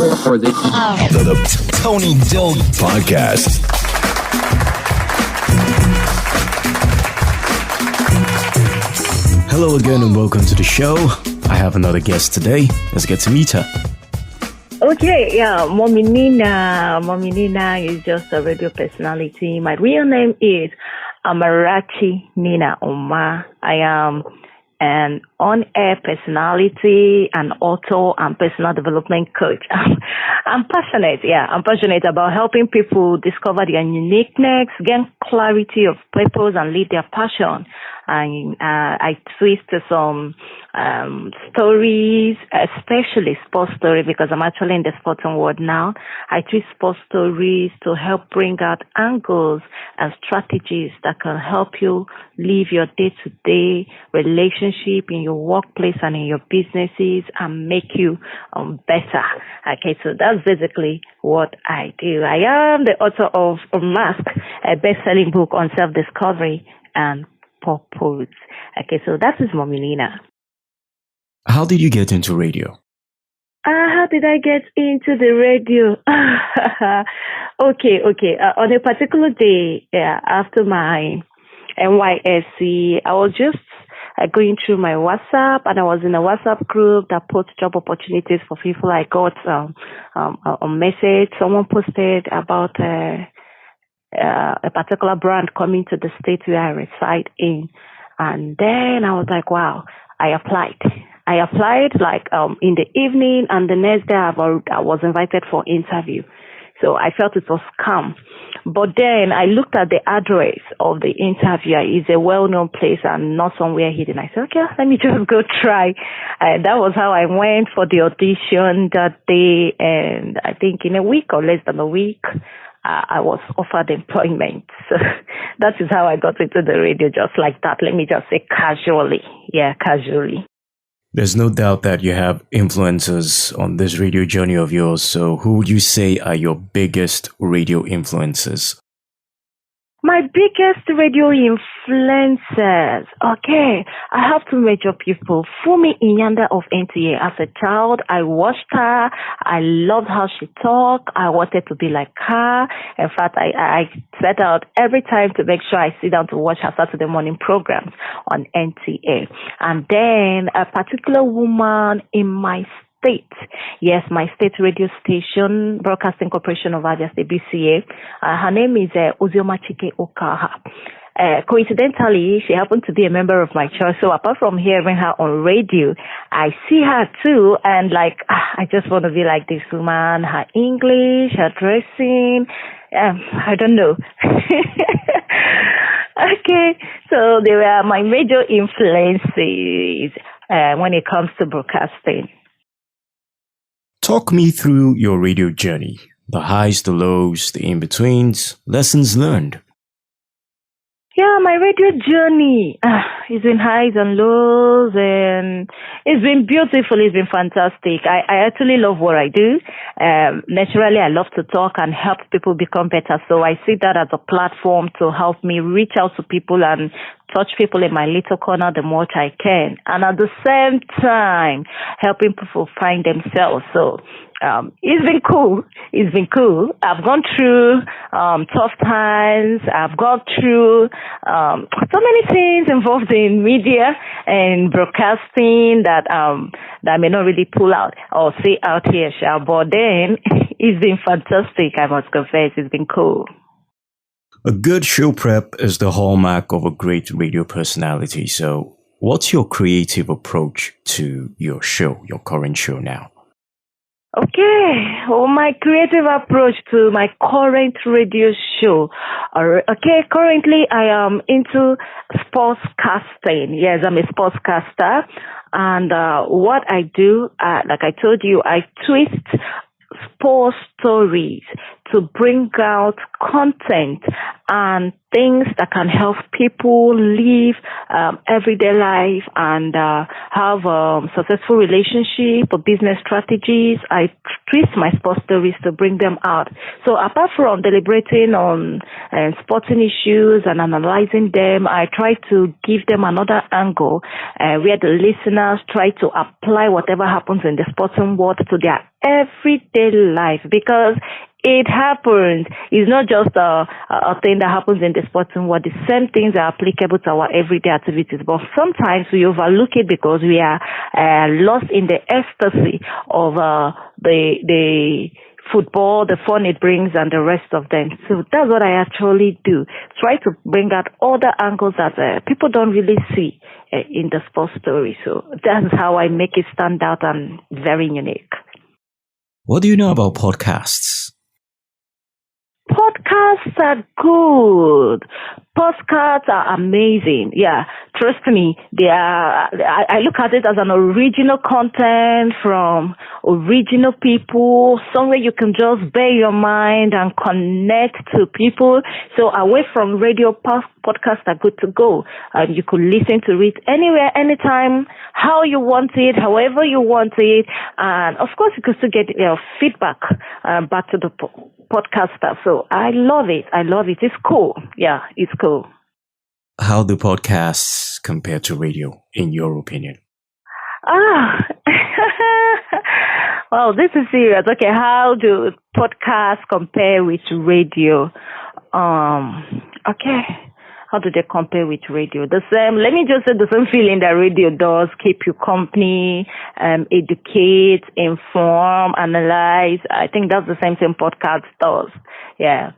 The Tony Doe Podcast. Hello again and welcome to the show. I have another guest today. Let's get to meet her. Okay, yeah, Mommy Nina. Mommy Nina is just a radio personality. My real name is Amarachi Nina Uma. I am an on-air personality, an author, and personal development coach. I'm passionate about helping people discover their uniqueness, gain clarity of purpose, and lead their passion. And I twist some stories, especially sports stories, because I'm actually in the sporting world now. I twist sports stories to help bring out angles and strategies that can help you live your day-to-day relationship in your workplace and in your businesses and make you better. Okay, so that's basically what I do. I am the author of Unmask, a best-selling book on self-discovery and purpose. Okay, so that is Mommy Nina. How did you get into radio? How did I get into the radio? Okay. On a particular day, after my NYSC, I was just going through my WhatsApp, and I was in a WhatsApp group that puts job opportunities for people. I got a message. Someone posted about a particular brand coming to the state where I reside in. And then I was like, wow, I applied like in the evening, and the next day I was invited for interview. So I felt it was calm. But then I looked at the address of the interviewer. It's a well-known place and not somewhere hidden. I said, okay, let me just go try. That was how I went for the audition that day. And I think in a week or less than a week, I was offered employment. So that is how I got into the radio, just like that. Let me just say casually. Yeah, casually. There's no doubt that you have influencers on this radio journey of yours. So who would you say are your biggest radio influencers? My biggest radio influencers. Okay, I have two major people. Fumi Inyanda of NTA. As a child, I watched her. I loved how she talked. I wanted to be like her. In fact, I set out every time to make sure I sit down to watch her Saturday morning programs on NTA. And then a particular woman in my state. Yes, my state radio station, Broadcasting Corporation of Abia State, BCA. Her name is Oziomachike Okaha. Coincidentally, she happened to be a member of my church. So apart from hearing her on radio, I see her too. And I just want to be like this woman, her English, her dressing. I don't know. Okay. So they were my major influences when it comes to broadcasting. Talk me through your radio journey, the highs, the lows, the in-betweens, lessons learned. Yeah, my radio journey is in highs and lows, and it's been beautiful. It's been fantastic. I actually love what I do. Naturally, I love to talk and help people become better. So I see that as a platform to help me reach out to people and touch people in my little corner the more I can. And at the same time, helping people find themselves. So it's been cool. I've gone through tough times. I've gone through so many things involved in media and broadcasting that I may not really pull out or say out here, but then it's been fantastic. I must confess, it's been cool. A good show prep is the hallmark of a great radio personality. So what's your creative approach to your show, your current show now? Okay, my creative approach to my current radio show. Okay, currently I am into sportscasting. Yes, I'm a sportscaster. And what I do, like I told you, I twist sports stories to bring out content and things that can help people live everyday life and have successful relationship or business strategies. I twist my sports stories to bring them out. So apart from deliberating on sporting issues and analyzing them, I try to give them another angle where the listeners try to apply whatever happens in the sporting world to their everyday life, because it happens. It's not just a thing that happens in the sporting world. The same things are applicable to our everyday activities. But sometimes we overlook it because we are lost in the ecstasy of the football, the fun it brings, and the rest of them. So that's what I actually do. Try to bring out all the angles that people don't really see in the sports story. So that's how I make it stand out and very unique. What do you know about podcasts? Podcasts are good. Podcasts are amazing. Yeah, trust me. They are. I look at it as an original content from original people, somewhere you can just bear your mind and connect to people. So away from radio, podcasts are good to go. You could listen to it anywhere, anytime, how you want it, however you want it, and of course you can still get feedback back to the podcaster. So I love it. I love it. It's cool. Yeah, it's cool. How do podcasts compare to radio, in your opinion? Well, this is serious. Okay, how do podcasts compare with radio? Okay. How do they compare with radio? The same, let me just say the same feeling that radio does: keep you company, educate, inform, analyze. I think that's the same thing podcast does. Yeah.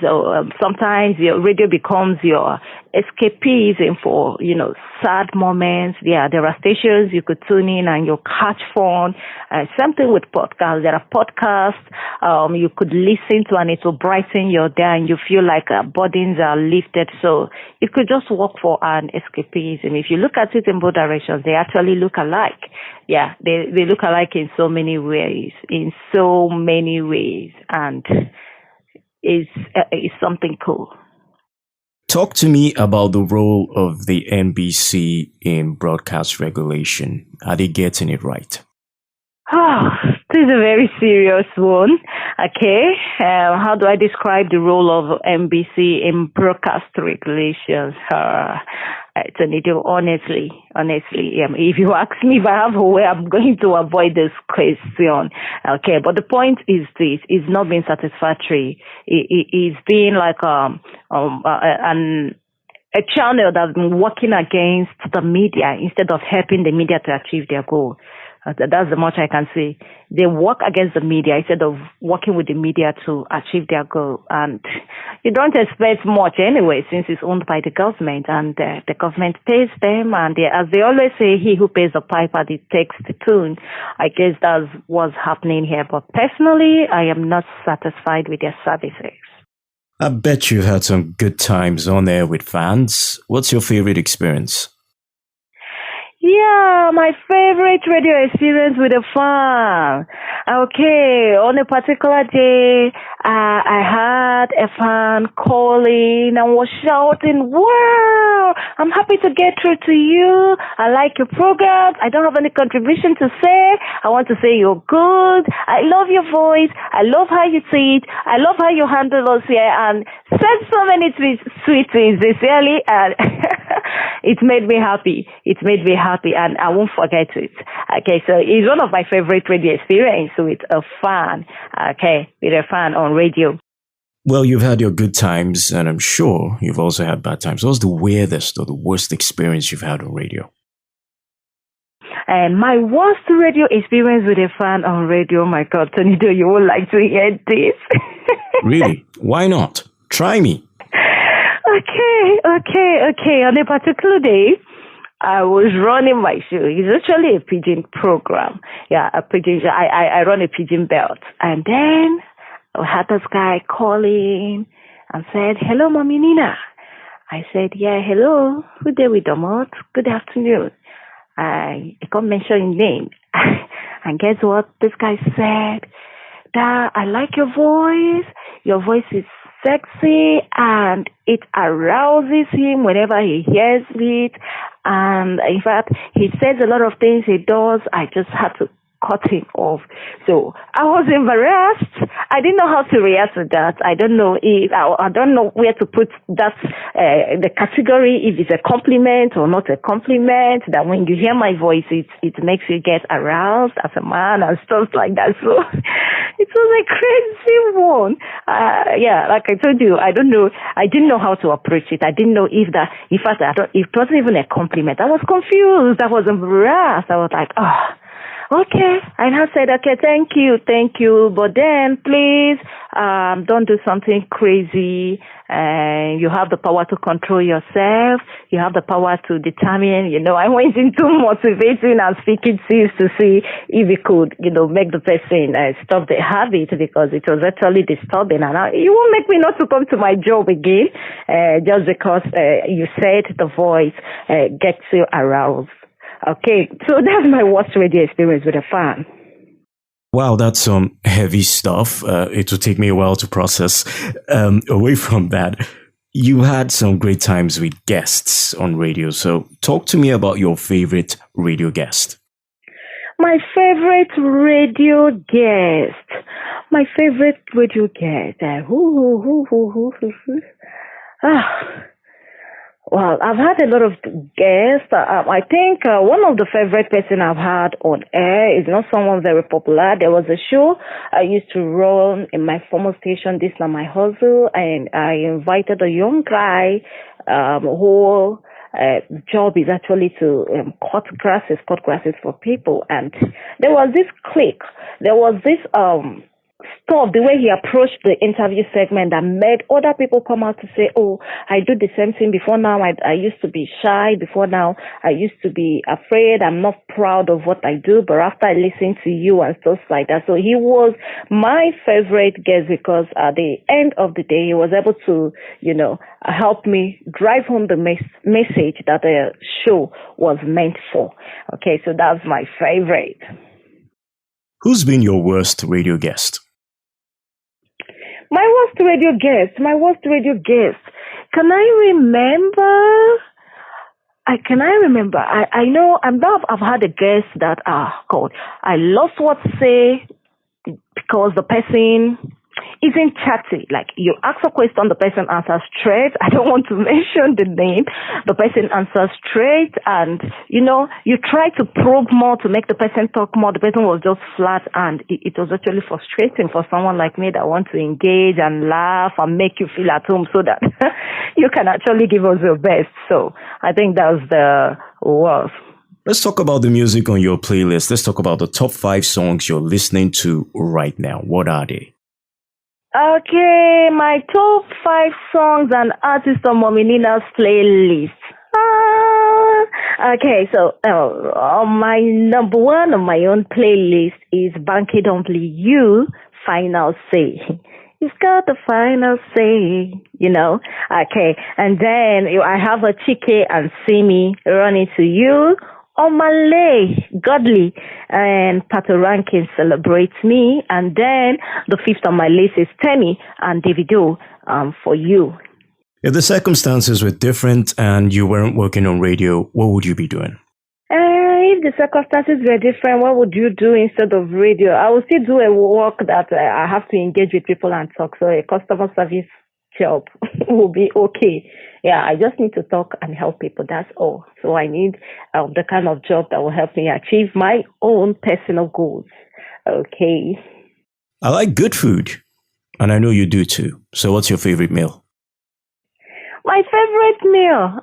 So sometimes your radio becomes your escapism for, sad moments. Yeah, there are stations you could tune in and you'll catch fun. Something with podcasts. There are podcasts you could listen to and it will brighten your day and you feel like burdens are lifted. So you could just work for an escapism. If you look at it in both directions, they actually look alike. Yeah, they look alike in so many ways. And is something cool. Talk to me about the role of the NBC in broadcast regulation. Are they getting it right? Oh, this is a very serious one. Okay, how do I describe the role of NBC in broadcast regulations? It's an idiom, honestly. If you ask me if I have a way, I'm going to avoid this question. Okay, but the point is this: it's not been satisfactory. It's been like a channel that's been working against the media instead of helping the media to achieve their goal. That's the much I can say. They work against the media instead of working with the media to achieve their goal. And you don't expect much anyway, since it's owned by the government and the government pays them. And as they always say, he who pays the piper, he takes the tune. I guess that's what's happening here. But personally, I am not satisfied with their services. I bet you've had some good times on there with fans. What's your favorite experience? Yeah, my favorite radio experience with a fan. Okay, on a particular day, I had a fan calling and was shouting, "Wow, I'm happy to get through to you. I like your program. I don't have any contribution to say. I want to say you're good. I love your voice. I love how you say it. I love how you handle us here," and said so many sweet things, sincerely, and it made me happy. And I won't forget it. Okay, so it's one of my favorite radio experience with a fan. Okay, with a fan on radio. Well, you've had your good times, and I'm sure you've also had bad times. What's the weirdest or the worst experience you've had on radio? And my worst radio experience with a fan on radio, my God, Tonido, you would like to hear this? Really? Why not? Try me. Okay. On a particular day, I was running my show. It's actually a pigeon program. Yeah, a pigeon. I run a pigeon belt. And then I had this guy calling and said, "Hello, Mommy Nina." I said, "Yeah, hello. Good day with Domot. Good afternoon." I can't mention his name. And guess what? This guy said, "Dad, I like your voice. your voice is sexy and it arouses him whenever he hears it. And in fact, he says a lot of things he does. I just had to cut him off. So I was embarrassed. I didn't know how to react to that. I don't know where to put that, the category, if it's a compliment or not a compliment, that when you hear my voice, it makes you get aroused as a man and stuff like that. So it was a crazy one. Like I told you, I don't know. I didn't know how to approach it. I didn't know if it wasn't even a compliment. I was confused. I was embarrassed. I was like, oh. Okay, and I said, okay, thank you, but then please don't do something crazy. You have the power to control yourself. You have the power to determine, I went into motivating and speaking tips to see if it could, make the person stop the habit, because it was actually disturbing. And it won't make me not to come to my job again, just because you said the voice gets you aroused. Okay, so that's my worst radio experience with a fan. Wow, that's some heavy stuff. It will take me a while to process. Away from that, you had some great times with guests on radio. So talk to me about your favorite radio guest. My favorite radio guest. Well, I've had a lot of guests. I think one of the favorite person I've had on air is not someone very popular. There was a show I used to run in my former station, This Not My Hustle, and I invited a young guy who job is actually to cut grasses for people. And there was this clique. There was this stuff, the way he approached the interview segment, that made other people come out to say, oh, I do the same thing. Before now, I used to be shy. Before now, I used to be afraid. I'm not proud of what I do. But after I listened to you and stuff like that, so he was my favorite guest, because at the end of the day, he was able to, help me drive home the message that the show was meant for. Okay, so that's my favorite. Who's been your worst radio guest? My worst radio guest. Can I remember? I know I've had a guest that, God, I lost what to say because the person isn't chatty. Like, you ask a question, the person answers straight. I don't want to mention the name. The person answers straight, and you try to probe more to make the person talk more. The person was just flat, and it was actually frustrating for someone like me that wants to engage and laugh and make you feel at home, so that you can actually give us your best. So I think that was the worst. Let's talk about the music on your playlist. Let's talk about the top 5 songs you're listening to right now. What are they? Okay, my top 5 songs and artists on Mommy Nina's playlist. Okay, so my number 1 on my own playlist is Banky Don't Leave You, Final Say. You've got the final say, Okay, and then I have a Chike and Simi, Running to You. Omale, Godly, and Pato Rankin, Celebrates Me. And then the 5th on my list is Temi and Davido, For You. If the circumstances were different and you weren't working on radio, what would you be doing? If the circumstances were different, what would you do instead of radio? I would still do a work that I have to engage with people and talk. So a customer service job will be okay. Yeah, I just need to talk and help people. That's all. So I need the kind of job that will help me achieve my own personal goals. Okay. I like good food, and I know you do too. So what's your favorite meal? My favorite meal?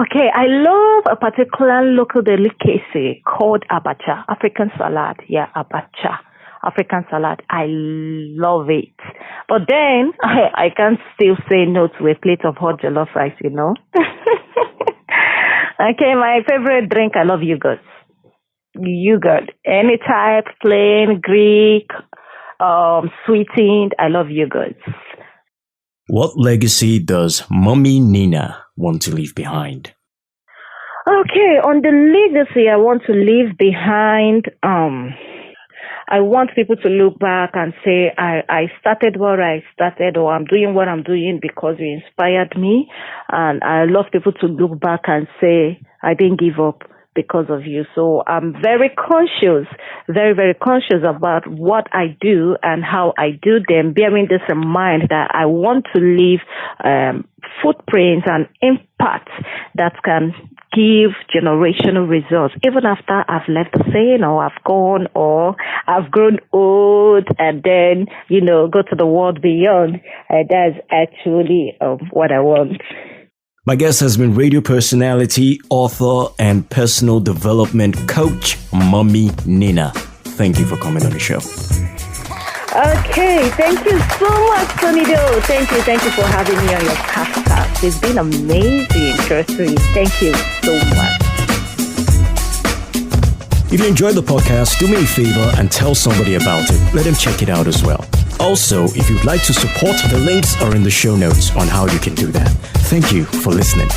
Okay, I love a particular local delicacy called abacha, African salad. Yeah, abacha. African salad. I love it. But then I can't still say no to a plate of hot jollof rice, Okay, my favorite drink, I love yogurt. Yogurt. Any type, plain, Greek, sweetened, I love yogurt. What legacy does Mommy Nina want to leave behind? Okay, on the legacy I want to leave behind, I want people to look back and say, I started what I started, or I'm doing what I'm doing because you inspired me. And I love people to look back and say, I didn't give up because of you. So I'm very conscious, very, very conscious about what I do and how I do them, bearing this in mind that I want to leave footprints and impact that can give generational results, even after I've left the scene, or I've gone, or I've grown old, and then, go to the world beyond. That's actually what I want. My guest has been radio personality, author, and personal development coach, Mommy Nina. Thank you for coming on the show. Okay, thank you so much, Tonido. Thank you for having me on your podcast. It's been amazing, truthfully. Thank you so much. If you enjoyed the podcast, do me a favor and tell somebody about it. Let them check it out as well. Also, if you'd like to support, the links are in the show notes on how you can do that. Thank you for listening.